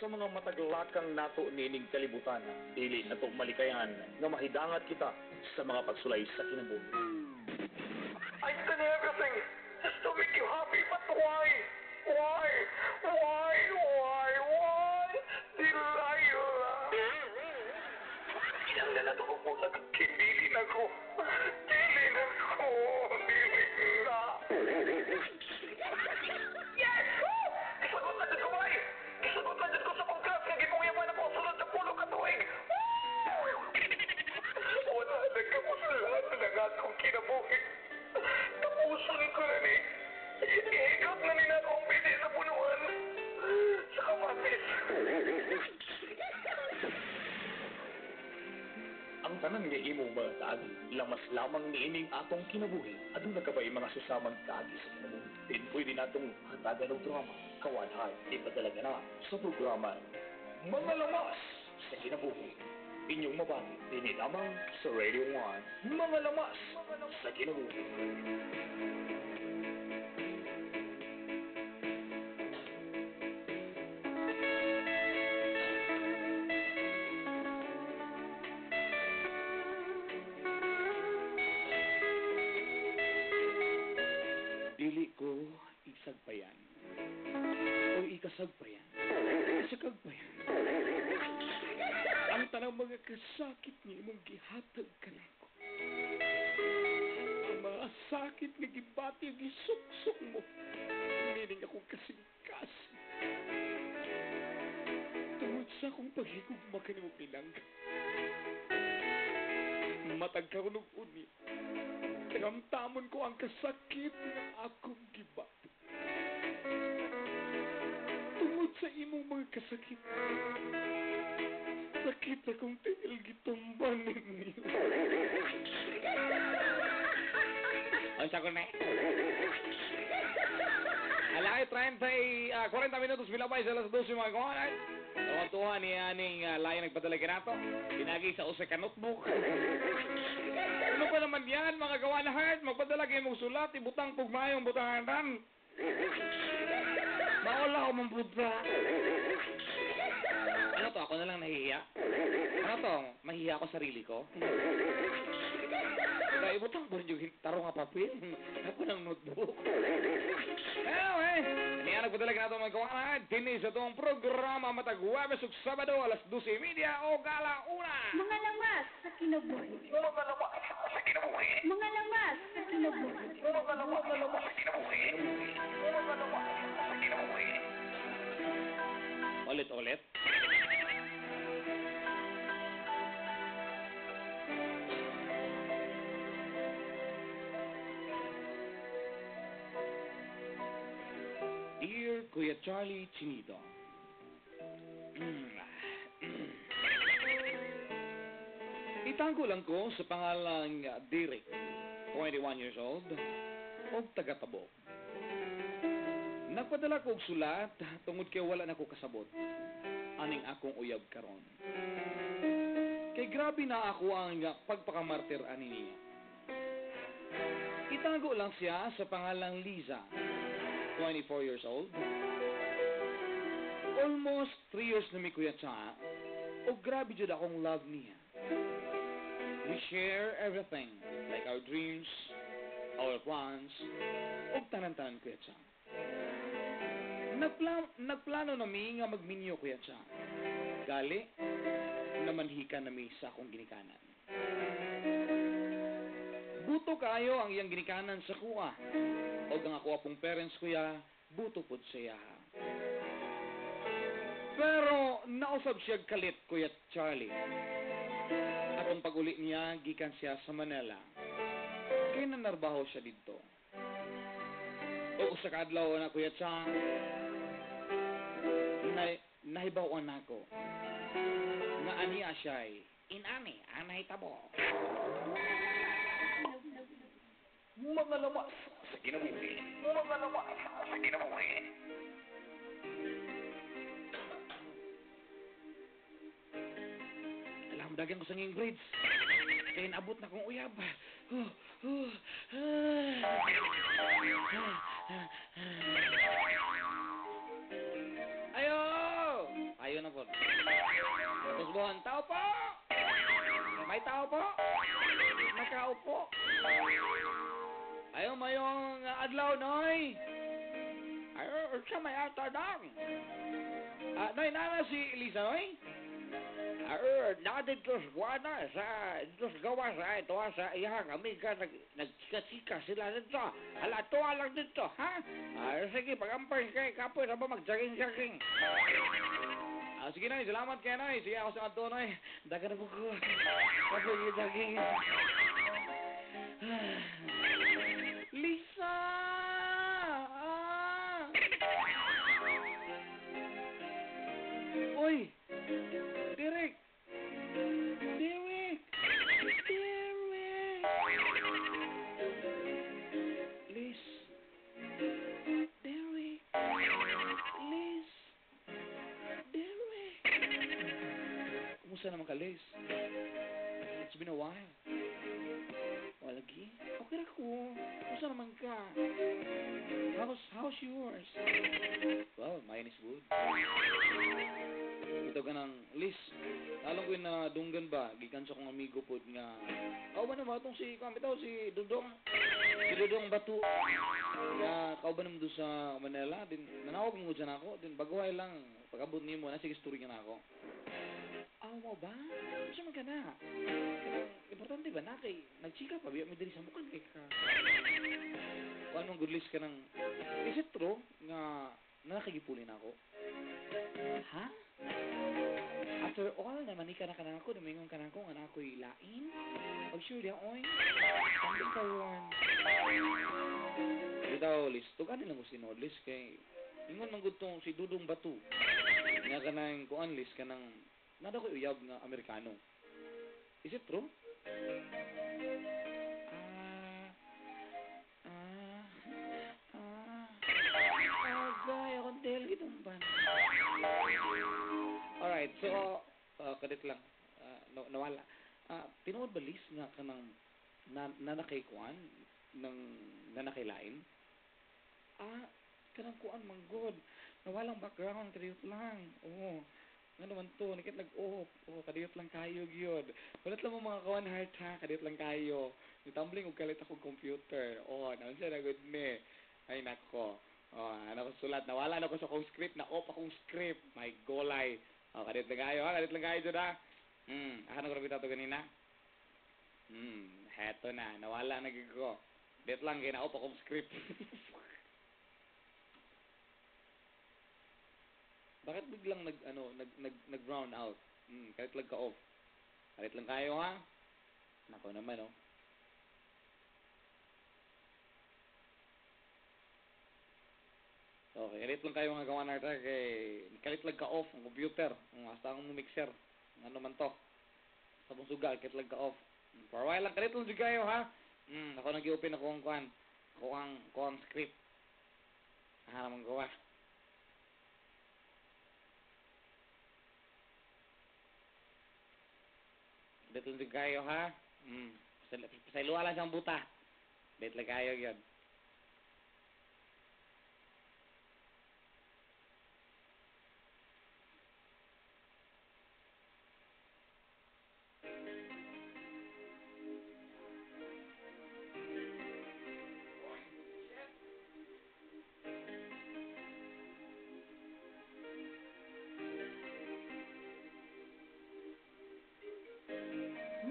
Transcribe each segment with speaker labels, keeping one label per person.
Speaker 1: sa mga mataglakang nato nining kalibutan, dili nato malikayan nga mahidangat kita sa mga pagsulay sa kinabuhi.
Speaker 2: I've done everything just to make you happy, but why? Why? Why? Why? Why? Delilah! Ilang na nato ko sa kibili na ko. Dili na ko. Dili na. Yes! Isagot na dyan ko, May! Isagot na dyan ko sa pangkas nga gipungiyaman ako sunod sa pulo ka tuwing. Wala nagkapusalan na nga akong kinabuhi. Tapusan ko na ni. Ihigap na nila akong pwede sa punuan. Sa kamatis.
Speaker 1: Ang tanan nga imo mga kaagi, lamas lamang niining atong kinabuhi, aduna ka ba mga susamang kaagi sa kinabuhi? Din pwede natong hatagan ng drama, kawanhay, ipadalaga na sa programa Mga Lamas sa Kinabuhi. Inyong mabati, dini lamang sa Radio 1, Mga Lamas sa Kinabuhi. Dili ko isagpayan o ikasagpayan, isagagpayan. Ang tanang mga kasakit ni imong gihatag ka nako. Ang mga sakit ni gibati ang gisuksok mo. Meaning akong kasing-kasing. Tungod sa akong paghigugma ka ni mo pinangga. Matag karunog uni. Ramtamon ko ang kasakit ng akong gibati. Tungod sa imong mga kasakit. Sakit akong tingil gitumban ninyo.
Speaker 3: Ang sagot na Alay, 40 minutos bilabay sa alas 12 mga kawanan. Tuwan ni aning layan nagpadala kinato. Pinagi sa usa ka notebook. Ano pa naman yan mga kawanan heart? Magpadala kayo mong sulat, ibutang pugmayong butangan. Maula ko mong buta. Ano to? Ako na lang nahihiya? Ano to? Mahihiya ako sarili ko? Kaya ibutang po rin yung taro nga papel. Ako ng notebook. Anyway, niya nagpadala ka na ito mga kawanan. Tinis itong programa matag Huwebes ug Sabado alas 12:30 o gala una.
Speaker 4: Mga lamas sa kinabuhi.
Speaker 2: Mga lamas sa kinabuhi.
Speaker 4: Mga lamas sa kinabuhi.
Speaker 2: Mga lamas sa kinabuhi. Mga lamas sa kinabuhi.
Speaker 3: Ulit-ulit. Dear Kuya Charlie Chinito, itago lang ko sa pangalang Derek, 21 years old, o taga-Tabo. Nagpadala ko og sulat tungod kay wala na ko kasabot aning akong uyab karon. Kay grabe na ako ang pagpakamartir ani niya. Itago lang siya sa pangalang Liza, 24 years old. Almost 3 years na mi kuya siya. O grabe jud akong love niya. We share everything, like our dreams, our plans, o tanan-tanan kuya siya. Nagplano na mi nga magminyo kuya siya. Gali, namanhika na mi sa akong ginikanan. Buto kayo ang iyang ginikanan sa kuha. O ang ako apong parents kuya, buto pod siya. Pero nausab siya kalit kuya Charlie. Atong pag-uli niya, gikan siya sa Manila. Kaya nanarbaho siya dito. O usa ka adlaw na kuya Chang, nahibawan ako. Nga aniya siya'y, inani, anay tabo.
Speaker 1: Mga Lamas sa Kinabuhi.
Speaker 2: Mga lamas sa kinabuhi.
Speaker 3: Alam, dagan ko sa ngayong grades. Kaya naabot na kong uyab. Ayo! Ayun, tao po! May tao po! Nakaupo. Ayun, mayong adlaw, Noy. Ayun, siya may atadang. Noy, nana si Lisa, Noy? Ayun, nakadito sa Guana, dito sa gawa sa ito, sa iyang amiga, nagchika-chika sila dito. Hala, tuwa lang dito, ha? Sige, pag-ampay kay kapoy na ba mag-jogging-jogging? Sige, Noy, salamat kaya, Noy. Sige, ako sa kanto, Noy. Daga na po ko. Jogging. Lisa! Uy! Derek! Derek! Liz! Derek! Liz! Derek! Kumusta naman ka, Liz? It's been a while. Lagi? Okay na ko. Kumusta naman ka? How's yours? Well, mine is good. Ito ka ng Liz. Alam ko yun na dunggan ba? Gikan sa kong amigo po nga. Ba naman itong si Dudong. Si Dudong Batu. Nga, kauban naman doon sa Manila. Din, nanawag mo dyan ako. Din, baguhay lang. Pag-abot niyo mo, sige story ka na ako. Mo ba? Gusto man ka na. Importante ba na kay nagchika pa, biya may diri sa mukan kay ka. O anong good list ka ng... Is it true nga nakagipulin ako? Ha? After all, namanika na ka na ako, namingon ka na ako, nga na ako'y lain? Pag sure diya, oy. Sandin ka yun. Ito, Liz, tugan nilang ko sinod, Liz, kay... Ingon man gud tong si Dudong Batu. Nga ka nang kuan, Liz, ka nang... Nada ko uyab nga Amerikano. Is it true? Gaya akong tel gitong ban. Alright, so, kadit lang. Nawala. Tinuod ba, Liz, nga ka nang nanakay kuan? Nanakailain? Kanang kuan, manggod. Nawalang background, kadiyot lang. Oo. Nga naman to, nakit nag-off. Kadiyot lang kayo, gyud. Walat lang mo mga kawan heart, ha? Kadiyot lang kayo. Nitumbling og kalit akong computer. Naman siya na good me. Ay, nako. Ano ko sulat. Nawala na ko sa akong script. Na-off akong script. My golay. Kadiyot lang kayo, ha? Kadiyot lang kayo, dyan, ha? Ano ko rabita to ganina? Heto na. Nawala na ko. Kadiyot lang, kaya na-off akong script. Bakit biglang nag-brown out? Kalit lang ka-off. Kalit lang kayo, ha? Nako naman, oh. Okay, kalit lang kayo nga gawa natin kay kalit lang ka-off ang computer. Hasta ang mixer. Ano man to? Sa mong suga, kalit lang ka-off. For a while lang, kalit lang juga kayo, ha? Ako nag-i-open ako ang kuhan. Ako ang script. Naman gawa. Dito lang kayo, ha? Pasailuwa lang siyang buta. Dito lang kayo yun.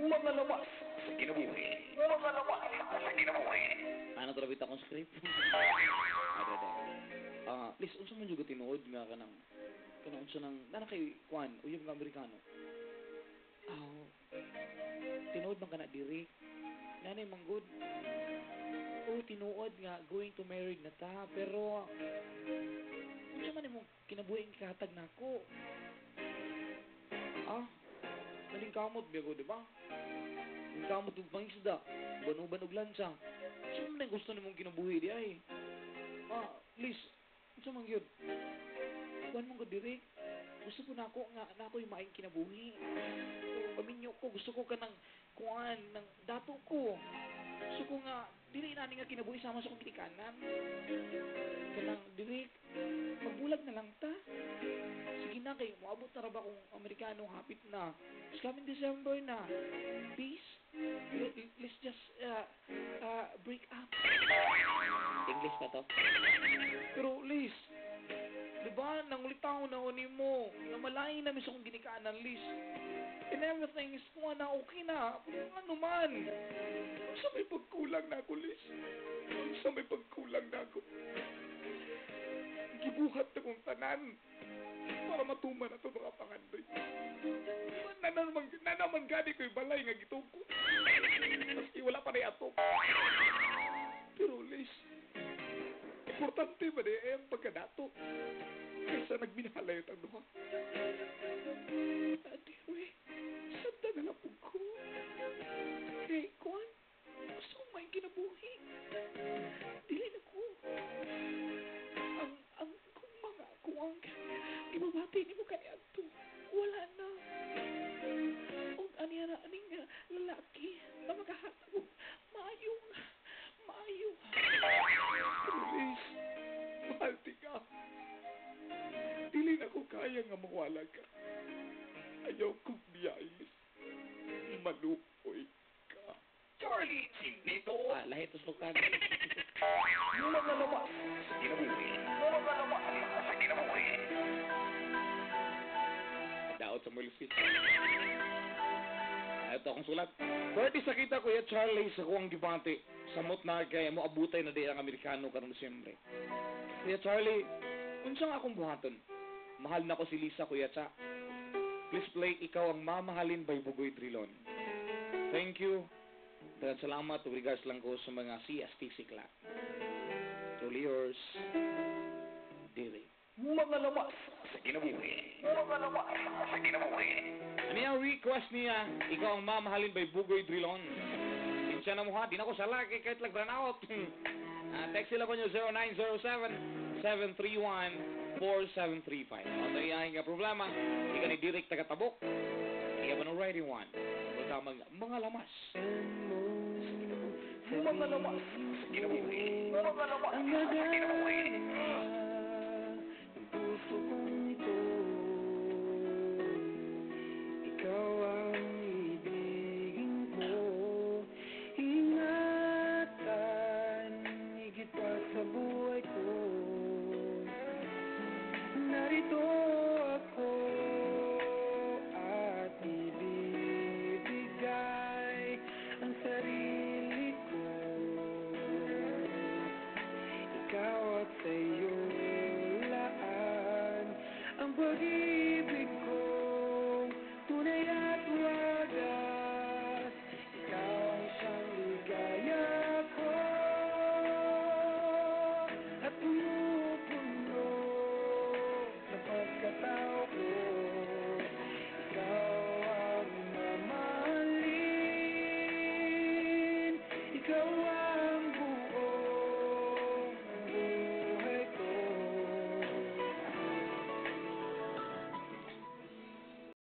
Speaker 1: Mga lawas sa kinabuhi. Mga lawas sa kinabuhi.
Speaker 3: Ano trabit akong script? Please, unsa man juga tinuod nga kanang unsa nang kay kuan uyab nga Amerikano. Tinuod man kana diri. Nanay manggod. Tinuod nga going to married na ta, pero unsa man imong kinabuhi kahatag nako? Daling kamot biya ko, di ba? Daling kamot og pangisda, uban-uban og lansa. Sino man gusto nimong kinabuhi di ay? Liz, unsa man gyud? Kuan mong ko diri. Gusto ko nako nga nako'y maayong kinabuhi. Paminyo ko, gusto ko kanang kuan nang dato ko. Gusto ko nga dili na nga kinabuhi sama sa kong kinikanan. Kanang diri magbulag na lang ta. Sige na, lang kayo, maabot na ba kung Amerikano hapit na? It's coming December na. Please, let's just break up. English pa to? Pero Liz, di ba, nangulitaw na ni mo, na malayo na mismo kong ginikaan ng Liz. And everything is na okay na. Ano man? Sa may pagkulang na ako, Liz. Sa may pagkulang na ako. Gibuhat na kong tanan para matuman na ito mga pangandoy. Na naman gani ko'y balay nga gitong ko. Maski wala pa na ato. Pero Liz, importante ba na ang pagkadato kaysa nagminahalay at ang duha? Ate, we, sanda na lang po ko. Hey, Kwan, gusto kong may kinabuhi. Dili na ko. Kung mga kuwang ibabati ni mo kaya ito, wala na. O aniya na aning lalaki na makahatag maayong. Please, mahal ka. Dili na ko kaya nga mawala ka. Ayaw kong biyayis. Malupoy ka.
Speaker 1: Charlie, nito.
Speaker 3: Lahit uslukan.
Speaker 1: Mga lamas sa kinabuhi. Mga lamas sa kinabuhi.
Speaker 3: Daot sa Mulfi. Ito akong sulat. Pwede sa kita, Kuya Charlie, sa kuwang gibante. Samot na kaya mo abutay na di ang Amerikano karong Disyembre. Kuya Charlie, unsang akong buhaton? Mahal na ko si Lisa, Kuya Cha. Please play Ikaw ang Mamahalin by Bugoy Trilon. Thank you. Dagan salamat. Regards lang ko sa mga CSTC Club. Truly yours, Dili.
Speaker 1: Mga lamas sa kinabuhi. Mga lamas sa kinabuhi.
Speaker 3: Ano yung request niya? Ikaw ang Mamahalin by Bugoy Trilon. Siya na mo ha, di na ko sala, kahit lagbranaot. Text sila ko nyo 0907-731-4735. Ano yung problema? Hindi ka ni Direk taga-tabok. Hindi ka ba no ready one? Tamang mga lamas.
Speaker 1: Mga lamas sa kinabuhi. Mga lamas sa kinabuhi.
Speaker 2: Puso kong ito, ikaw ang ibigin ko. Ingatan, higit pa sa buhay ko. Narito ako at ibibigay ang sarili ko. Ikaw at sa'yo laan ang pag-ibig.